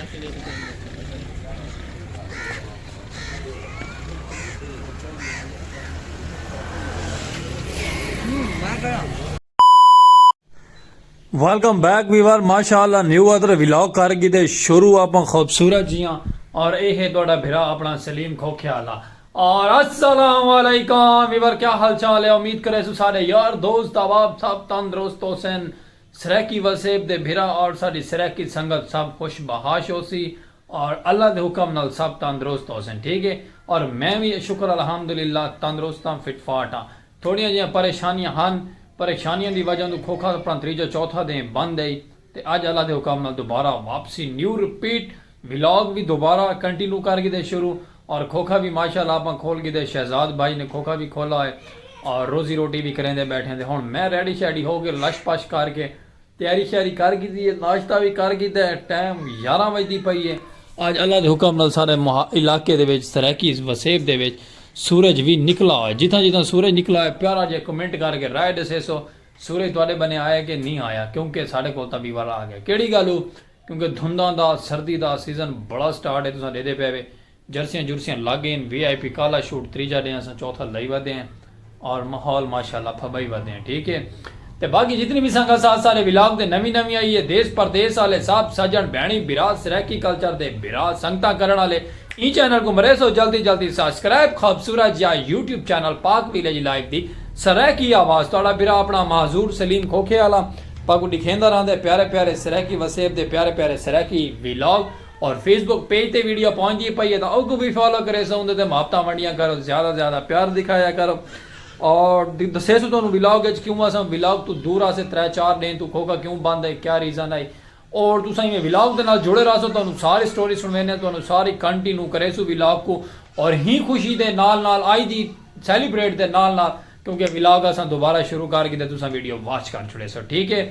Welcome back Weaver माशाअल्लाह new other vlog कर गए शुरू आप खूबसूरत जियां और ये है थोड़ा भिरा अपना सलीम खोख्याला और अस्सलाम वालेकुम वीवर क्या हाल चाल है। उम्मीद करे सारे यार दोस्त अहबाब सब तंदुरुस्त होसन सरैकी वसेब दे भिरा और साडी सरैकी संगत सब खुश बहाश होसी और अल्लाह दे हुक्म नाल सब तंदुरुस्त होसन ठीक है। और मैं भी शुक्र अल्हम्दुलिल्लाह तंदुरुस्त हाँ फिट फाट हाँ। थोड़ियां जिहियां परेशानियां हन परेशानियों की वजह तो खोखा अपना तीजा चौथा दिन बंद है तो अज अल्लाह के हुक्म नाल दोबारा वापसी न्यू रिपीट व्लॉग भी दोबारा कंटिन्यू कर गए शुरू और खोखा भी माशाअल्लाह आप खोल गए शहजाद भाई ने खोखा भी खोला है और रोजी रोटी भी करेंदे बैठे थे। हुण मैं रेडी शैडी हो गए लश पश करके तैयारी शैरी कर गई है नाश्ता भी कर गया टाइम 11 बजती पई है। अज अल्लाह के हुक्म नाल सारे इलाके दे सरैकी वसेब दे सूरज भी निकला है जितना जितना सूरज निकला है प्यारा जे कमेंट करके राय दसे सो सूरज थोड़े बने आया कि नहीं आया क्योंकि साढ़े को तभी वाला आ गया केड़ी गल क्योंकि धुंदा का सर्दी का सीजन बड़ा स्टार्ट है तुम देते पे जर्सियां जुर्सियां लग गए VIP काला शूट तीजा डे अस चौथा लई वधे हैं और माहौल माशाअल्लाह फबई वधे हैं ठीक है। तो बाकी जितनी भी संगत साथ सारे व्लॉग दे नवी नवी आई है देश परदेश वाले सब सजन भैनी बिराज सरैकी कल्चर दे बिराज संगता करने वाले ई चैनल को मरे सो जल्दी जल्दी सब्सक्राइब खूबसूरत या यूट्यूब चैनल पाक विलेज लाइव दी सरैकी आवाज़ थोड़ा बिरा अपना माजूर सलीम खोखे वाला पाकू दिखेंदा रहंदा प्यारे प्यारे सरैकी वसेब दे प्यारे प्यारे सरैकी व्लॉग और फेसबुक पेज ते वीडियो पहुंची पई है तो उनको भी फॉलो करे सो उनते मापता मंडियां करो ज़्यादा प्यार दिखाया करो और दसे सो तुहानू व्लॉग क्यों अस व्लॉग तू दूर आ से 3-4 दिन तू खोखा क्यों बंद है क्या रीज़न है और तुम इवें व्लॉग के नाल जुड़े रहो सो तुहानू सारी स्टोरी सुनवेने तुहानू सारी कंटिन्यू करे सो व्लॉग को और ही खुशी दे नाल आई दी सैलीब्रेट दे नाल क्योंकि व्लॉग अस दोबारा शुरू कर गए तुम वीडियो वॉच कर छुड़े सो ठीक है।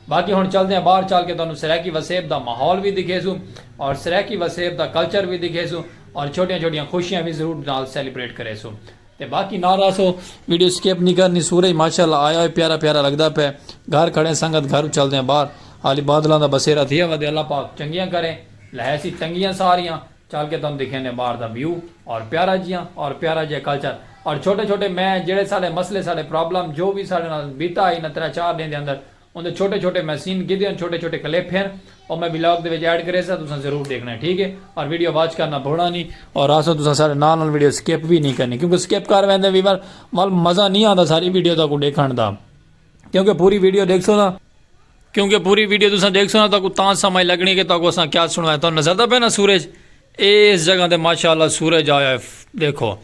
बाकी हुण चलते हैं बाहर चल के तुहानू सरैकी वसेब का माहौल भी दिखेसू और सरैकी वसेब का कल्चर भी दिखेसू और छोटिया छोटिया खुशियां भी जरूर नाल सैलीब्रेट करे सो ते बाकी ना रहा सो वीडियो स्किप नहीं करनी। सूरज माशाअल्लाह आया प्यारा प्यारा लगता पे घर खड़े संगत घर चलते हैं बाहर हाली बादलों का बसेरा थी वधे अल्लाह पाक चंगियां करें लहसी तंगियां सारियां चल के तुम दिखे ने बाहर का व्यू और प्यारा जियां और प्यारा जिहा कल्चर और छोटे छोटे मैं जेड़े सारे मसले सारे प्रॉब्लम जो भी सारे नाल बीता आई न 3-4 दिन के अंदर उनके छोटे छोटे मैं सीन गिदे छोटे छोटे क्लिप हैं और मैं व्लॉग के ऐड करे तुम जरूर देखना है ठीक है। और वीडियो वॉच करना भूलना नहीं और आसो तुम सारे नाल वीडियो स्किप भी नहीं करनी क्योंकि स्किप कर वेंदे वीवर वाल मज़ा नहीं आता सारी वीडियो तक देखने का क्योंकि पूरी वीडियो देख सो ना क्योंकि पूरी वीडियो तुम देख सो ना तो समझ लगनी कि तक अस क्या सुनवाया तो नजर पे ना सूरज इस जगह से माशाअल्लाह सूरज आया देखो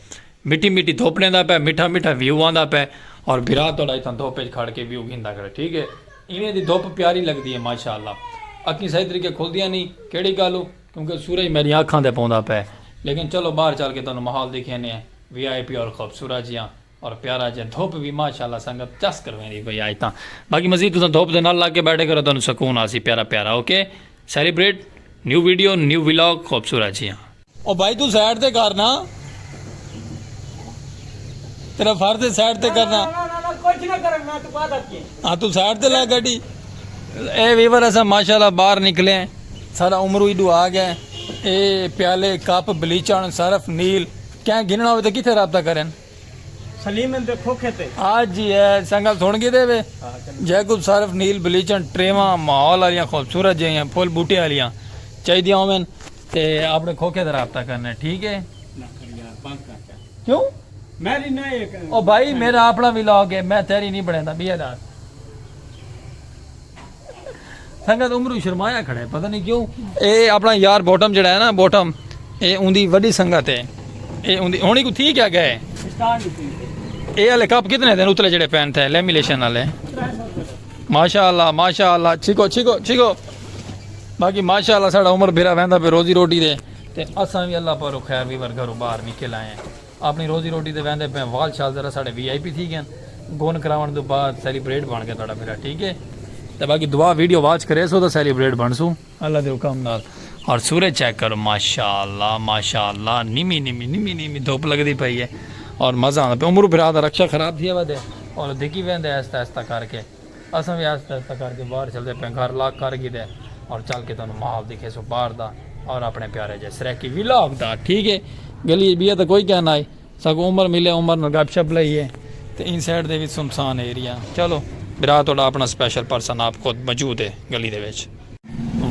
मिट्टी मिट्टी धुप लेंदा पे मीठा मीठा व्यू आंदा पे और बिरा थोड़ा इतना धुप खड़ के व्यू घिंदा करे ठीक है। इवें दी धुप प्यारी लगती है माशाअल्लाह अखी सही तरीके खुलदियां नहीं केड़ी गल क्योंकि सूरज मेरी अखां ते पौंदा पे लेकिन चलो बाहर चल के तुहानू माहौल दिखेने VIP और खूबसूरत जियां और प्यारा जिहा धुप भी माशाअल्लाह संगत चस करवेंदी पई अज तां बाकी मजीद तुम धुप दे नाल लग के बैठे करो तुहानू सुकून आसी प्यारा प्यारा okay celebrate new video new vlog खूबसूरत जिहां ओ भाई तू साइड ते करना तेरा फर्ज है साइड ते करना कुछ ना करना तू बात आती हाँ तू साइड ते ला गाड़ी ए वीवर असा माशाअल्लाह बाहर निकले सारा उमरू इडू आ गया ए प्याले कप बलीचण सरफ नील क्या गिनना हो तो किथे रब्ता करें सलीम दे खोखे ते आज जी है संगल सुन के देवे जय कुछ सरफ नील बलीचण ट्रेवा माहौल वालियां खूबसूरत जिहियां फुल बूटे वालियां चाहिए होवन ते अपने खोखे दा रब्ता करना ठीक है क्यों मेरी नहीं ओ भाई मेरा अपना व्लॉग है मैं तेरी नहीं बनाता बियादार संगत उमरू शर्माया खड़े पता नहीं क्यों ए अपना यार बॉटम जड़ा है ना बॉटम ए उंदी वड्डी संगत है ए उंदी होनी को थी क्या गए ए वाले कप कितने दिन उतले जड़े पहन थे लेमिनेशन वाले माशाअल्लाह छिको छिको छिको बाकी माशाअल्लाह साड़ा उमर फिरा वहदा पे रोजी रोटी दे ते असां भी अल्लाह पर खैर भी वर घरों बाहर निकल आए हैं अपनी रोजी रोटी दे वहदे पे वाल शाल जरा साढ़े VIP थी गए गुन करावन तो बाद सैलीब्रेट बन गया थोड़ा मेरा ठीक है। तो बाकी दुआ वीडियो वॉच करे सो तो सैलीब्रेट बन सू अल्लाह के हुक्म नाल और सूरज चेक करो माशाअल्लाह निमी निमी निमी निमी धुप लगती पई है और मज़ा आता पे उमरू फिरा रक्षा खराब थी वधे और दिखी वेंदे आहिस्ता आहिस्ता करके असां भी आहिस्ता आहिस्ता करके बाहर चलते पे घर लाक कर गए और चल के तुहानू माहौल दिखे सो बाहर दा और अपने प्यारे जे सरैकी व्लॉग दा ठीक है। गली भी तो कोई कहना है सगों उमर मिले उमर नाल गपशप लईए ते इन साइड दे विच सुनसान एरिया। चलो बिरा थोड़ा अपना स्पेशल पर्सन आप खुद मौजूद है गली दे विच।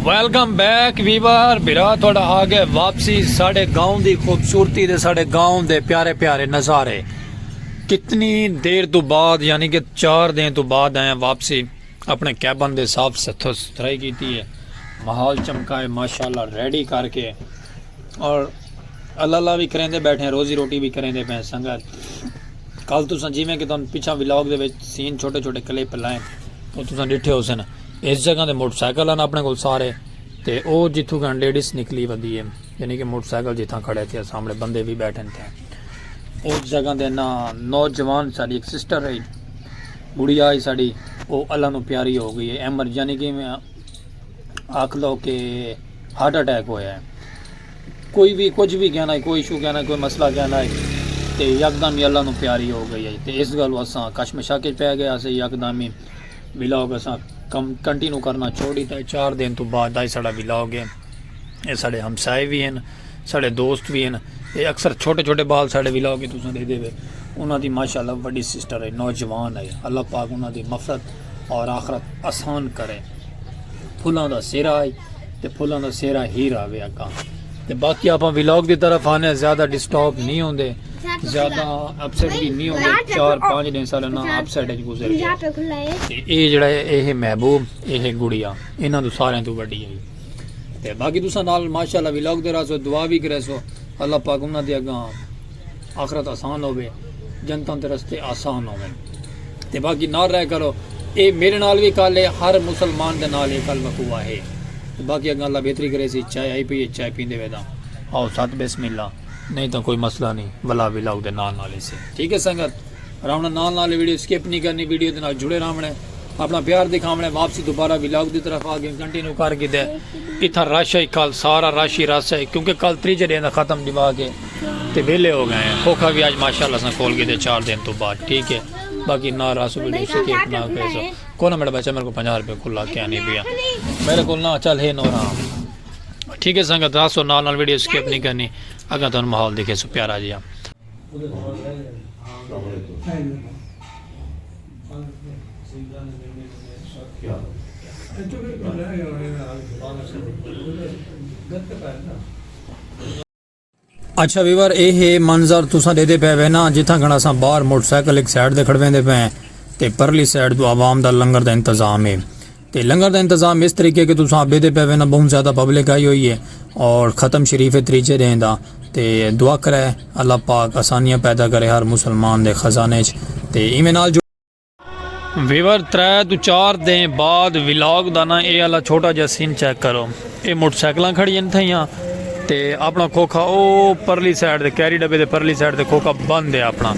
वेलकम बैक वीवर बिरा थोड़ा आ गए वापसी साढ़े गांव दी खूबसूरती दे साढ़े गांव दे प्यारे प्यारे नज़ारे। कितनी देर तो बाद यानी कि 4 दिन तो बाद आए वापसी अपने कैबन दे साफ सुथराई की है, माहौल चमकाए माशाल्लाह रेडी करके और अल्लाह भी करेंदे बैठे हैं, रोजी रोटी भी करेंदे पे संगत। कल तुसां जिवें कि तुम पिछा व्लॉग दे विच सीन छोटे छोटे क्लिप लाए तो तुसां डिठे हो सन। इस जगह दे मोटरसाइकिल हैं अपने कोल सारे ते ओ जिथों का लेडीज निकली वधी है यानी कि मोटरसाइकिल जिथा खड़े थे सामने बंदे भी बैठे थे। उस जगह दे ना नौजवान साड़ी एक सिस्टर है गुड़िया ही साड़ी वो अल्लाह नू प्यारी हो गई है एमर यानी कि आख लो कि हार्ट अटैक होया है। कोई भी कुछ भी कहना है, कोई इशू कहना है, कोई मसला कहना है तो यकदम ही अल्लाह नू प्यारी हो गई है। तो इस गल असा कशमशा के पै गया अस यकदम ही व्लॉग असा कम कंटिन्यू करना छोड़ी था। 4 दिन तो बाद आई साड़ा व्लॉग है। ये साढ़े हमसाए भी हैं, साढ़े दोस्त भी हैं। ये अक्सर छोटे छोटे बाल साढ़े व्लॉग के तुसें दे देवे। उन्हां दी माशाअल्लाह बड़ी सिस्टर है, नौजवान है। अल्लाह पाक उन्हां दी मफरत और आखरत आसान करे। फुलां दा सेरा है ते फुलां दा सेरा ही रहे अगा। ते बाकी आप व्लॉग की तरफ आने ज़्यादा डिस्टर्ब नहीं होंगे, ज़्यादा अपसेट भी नहीं होंगे। 4-5 दिन साढ़े ना अपसेट गुजर गए। ये जड़ा ये महबूब ये गुड़िया इन्हों तो सारे तो वड्डी है। ते बाकी तुसा नाल माशाअल्लाह व्लॉग दे रहो दुआ भी करे सो अल्लाह पाक उन्हां दे अगा आखरत आसान होवे, जनता दे रस्ते आसान होवे। ते बाकी नाल रह करो ये मेरे नाल भी कल है, हर मुसलमान दे नाल ये कल वकूआ है। बाकी अगर अल्लाह बेहतरी करे सी चाय आई पी चाय पींदे वेदा आओ साथ बिस्मिल्लाह, नहीं तो कोई मसला नहीं भला व्लॉग दे नाल नाल से ठीक है। संगत रावण नाल नाल वीडियो स्किप नहीं करनी, वीडियो दे नाल जुड़े रहने, अपना प्यार दिखावने। वापसी दोबारा व्लॉग की तरफ आ गए कंटिन्यू करके दे। इतना रश है कल, सारा रश ही रश है क्योंकि कल 3 दिन खत्म दिवा के ते वेले हो गए हैं। खोखा भी आज माशाल्लाह से खोल के दे 4 दिन तो बाद ठीक है। बाकी ना रासू वीडियो से केक ना कैसो को ना मेरा बच्चा मेरे को 50 रुपये खुला क्या नहीं पिया मेरे को ना चल है नोरा ठीक है। संगत रासो नाल नाल वीडियो स्किप नहीं करनी। अगर तुम माहौल दिखे सो प्यारा जी अच्छा वीवर ये मंजर तुसा देते पे वे ना जिथा घना सा बाहर मोटरसाइकिल एक साइड दे खड़वेंदे पे ते परली साइड तो आवाम दा लंगर दा इंतजाम है। ते लंगर दा इंतजाम इस तरीके के तुसा बेदे पे वे ना बहुत ज़्यादा पब्लिक आई हुई है और ख़त्म शरीफ है 3 दिन दा। ते दुआ करे अल्लाह पाक आसानियां पैदा करे हर मुसलमान दे खजाने च। ते इवें नाल वीवर 3-4 दिन बाद व्लॉग दा ना ये वाला छोटा जिहा सीन चेक करो। ये मोटरसाइकिल खड़ियां न थियां ते अपना खोखा ओ परली साइड दे कैरी डब्बे दे परली साइड दे खोखा बंद है। अपना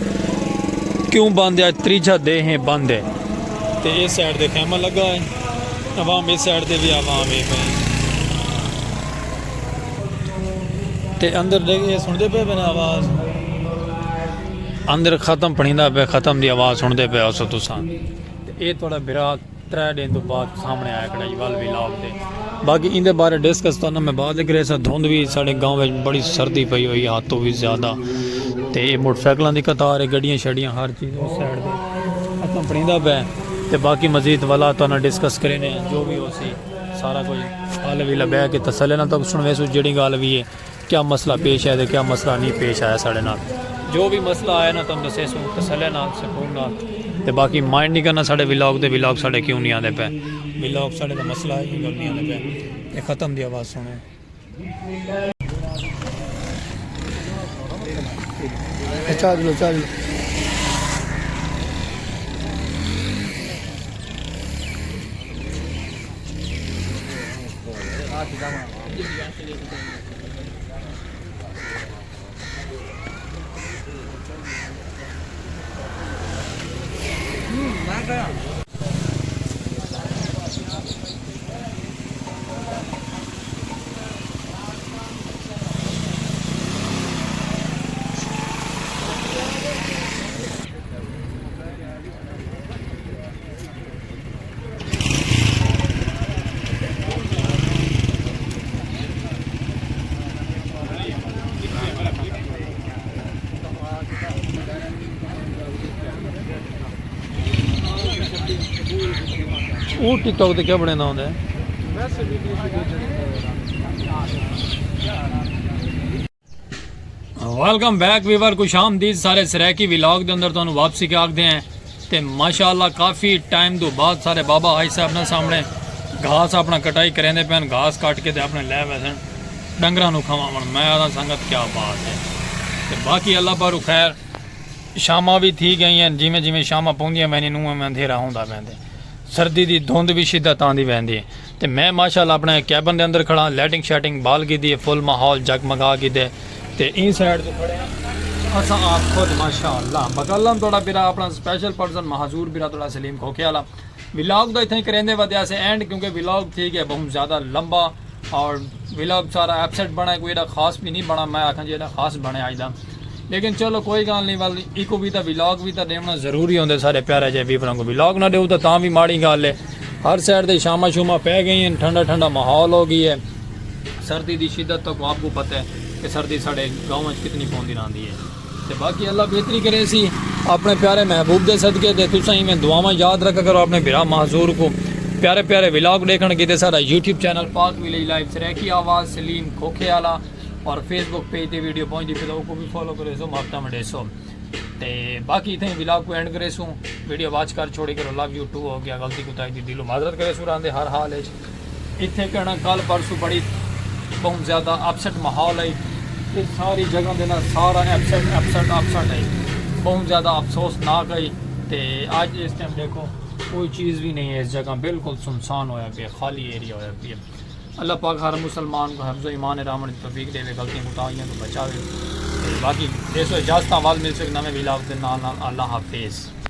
क्यों बंद है? 3 दे हैं बंद है। ते इस साइड दे खैमा लगा है, आवाम इस साइड दे भी आवाम है ते अंदर देखे सुनते पे मैंने आवाज़ अंदर खत्म पढ़ींदा पे खत्म दी आवाज़ सुनते पे उस तुसा। ये थोड़ा बिरा 3 दिन तो बाद सामने आया कड़ाई वाल व्लॉग दे। बाकी इंदे बारे डिस्कस करना मैं बाद करे सा। धुंध भी साढ़े गाँव में बड़ी सर्दी पई हुई है हाथों भी ज़्यादा। तो ये मोटरसाइकिलों की कतार है, गड्डियाँ शड़ियाँ हर चीज़ उस साइड पर खत्म पढ़ींदा पे। तो बाकी मजीद वाला तो डिस्कस करें जो भी हो सी सारा कुछ गल भी बह के तसले ना तो सुनवे सो जी गल भी है क्या मसला पेश है क्या मसला नहीं पेश आया साढ़े नाल। जो भी मसला आया ना तुम दसे सो तसले नाल सुकून नाल। ते बाकी माइंड नहीं करना साढ़े व्लॉग दे व्लॉग साढ़े क्यों नहीं आते पे व्लॉग साढ़े का मसला है गल नहीं आते पे। ये ख़त्म दी आवाज़ सुनो चार्ज तू टिकटॉक ते क्या बनेना होंदा है? वैसे वेलकम बैक वीवर कुछ आमदीद सारे सरैकी व्लॉग के अंदर तुहानू वापसी के आखते हैं ते माशाअल्लाह काफ़ी टाइम तो बाद सारे बाबा आई साहब ने सामने घास अपना कटाई करेंदे पैन घास काट के ते अपने लै वैसन डंगरां नू खवावन। मैं आदा संगत क्या बात है। ते बाकी अल्लाह पर खैर शामां भी थी गई हैं, जिमें जिमें शामां पौंदियां वैनी नूं में अंधेरा होंदा वैंदे सर्दी दी धुंध भी शिद्दत आंदी वैंदी है। ते मैं माशाअल्लाह अपने कैबन दे अंदर खड़ा लाइटिंग शैटिंग बाल की दी फुल माहौल जगमगा की दे ते इन साइड तो खड़े हैं असा आप खुद माशाअल्लाह बकलम थोड़ा बिरा अपना स्पेशल पर्सन महजूर बिरा थोड़ा सलीम खोखे वाला व्लॉग तो इतने करेंदे वजह से एंड क्योंकि व्लॉग ठीक है बहुत ज़्यादा लंबा और व्लॉग सारा एपसेट बना कोई एडा खास भी नहीं बना। मैं आखा जी एडा खास बने अज का, लेकिन चलो कोई गल नहीं वाल इको भी तो व्लॉग भी तो देना जरूरी होंगे सारे प्यारे जे वीवरां को। व्लॉग ना दो तो भी माड़ी गल है। हर साइड से शामा शूमा पै गई हैं, ठंडा ठंडा माहौल हो गई है। सर्दी की शिद्दत तो आपको पता है कि सर्दी साढ़े गाँव में कितनी पौंदी रही है। तो बाकी अल्लाह बेहतरी करे सी अपने प्यारे महबूब के सदके ते तुसां ही में दुआवां याद रखा करो अपने बिरा महजूर को। प्यारे प्यारे व्लॉग देखने के सारा यूट्यूब चैनल पाक विलेज लाइव सरैकी आवाज़ सलीम खोखे वाला और फेसबुक पेज पे वीडियो पहुँचती फिर को भी फॉलो करे सो हफ्ता में डेसो। तो बाकी इतने व्लॉग को एंड करे सूँ वीडियो वाच कर छोड़ी करो लव यू टू हो गया गलती कुताई दी दिलो माजरत करे सूँ आंदे हर हाल है। इतने कहना कल परसों बड़ी बहुत ज़्यादा अपसेट माहौल है ये सारी जगह देना सारा अपसेट है बहुत ज़्यादा अफसोसनाक है। तो आज इस टाइम देखो कोई चीज़ भी नहीं है इस जगह, बिल्कुल सुनसान होया पे खाली एरिया होया पे। अल्लाह पाक हर मुसलमान को हफ्ज़ ईमान रामन तौफीक देवे गलतियाँ कुताहियाँ को बचावे। बाकी देशो इजाज़त वाल मिल सके नवे व्लॉग के नाल अल्लाह हाफिज़।